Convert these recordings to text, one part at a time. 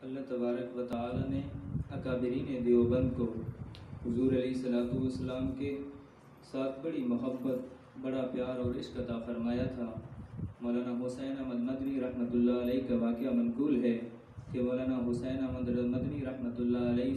اللہ تبارک و تعالی نے اکابرین دیوبند کو حضور علیہ السلام کے ساتھ بڑی محبت، بڑا پیار اور عشق عطا فرمایا تھا۔ مولانا حسین احمد مدنی رحمۃ اللہ علیہ کا واقعہ منقول ہے کہ مولانا حسین احمد مدنی رحمۃ اللہ علیہ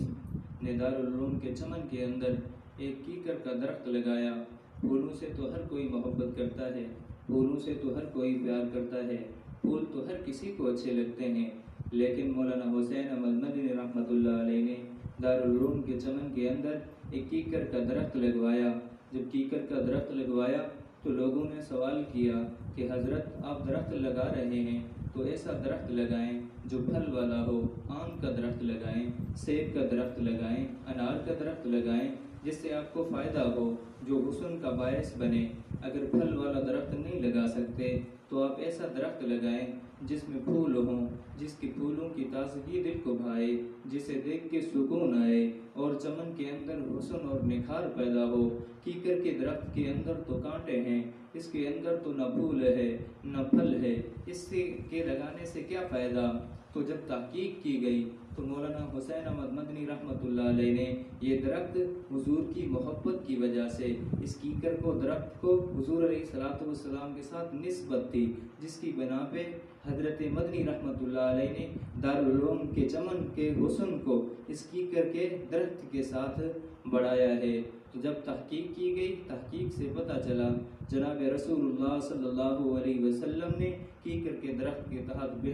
نے دارالعلوم کے چمن کے اندر ایک کیکر کا درخت لگایا۔ پھولوں سے تو ہر کوئی محبت کرتا ہے، پھولوں سے تو ہر کوئی پیار کرتا ہے، پھول تو ہر کسی کو اچھے لگتے ہیں، لیکن مولانا حسین احمد مدنی رحمۃ اللہ علیہ نے دارالعلوم کے چمن کے اندر ایک کیکر کا درخت لگوایا۔ جب کیکر کا درخت لگوایا تو لوگوں نے سوال کیا کہ حضرت آپ درخت لگا رہے ہیں تو ایسا درخت لگائیں جو پھل والا ہو، آم کا درخت لگائیں، سیب کا درخت لگائیں، انار کا درخت لگائیں جس سے آپ کو فائدہ ہو، جو حسن کا باعث بنے۔ اگر پھل والا درخت نہیں لگا سکتے تو آپ ایسا درخت لگائیں جس میں پھول ہوں، جس کی پھولوں کی تازگی دل کو بھائے، جسے دیکھ کے سکون آئے اور چمن کے اندر حسن اور نکھار پیدا ہو۔ کیکر کے درخت کے اندر تو کانٹے ہیں، اس کے اندر تو نہ پھول ہے نہ پھل ہے، اس کے لگانے سے کیا فائدہ؟ تو جب تحقیق کی گئی تو مولانا حسین احمد مدنی رحمۃ اللہ علیہ نے یہ درخت حضور کی محبت کی وجہ سے، اس کیکر کو درخت کو حضور علیہ السلام کے ساتھ نسبت تھی، جس کی بنا پہ حضرت مدنی رحمۃ اللہ علیہ نے دارالعلوم کے چمن کے حسن کو اس کیکر کے درخت کے ساتھ بڑھایا ہے۔ تو جب تحقیق کی گئی، تحقیق سے پتہ چلا جناب رسول اللہ صلی اللہ علیہ وسلم نے کیکر کے درخت کے تحت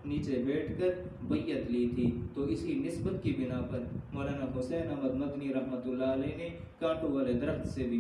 نیچے بیٹھ کر بیعت لی تھی، تو اسی نسبت کی بنا پر مولانا حسین احمد مدنی رحمۃ اللہ علیہ نے کانٹوں والے درخت سے بھی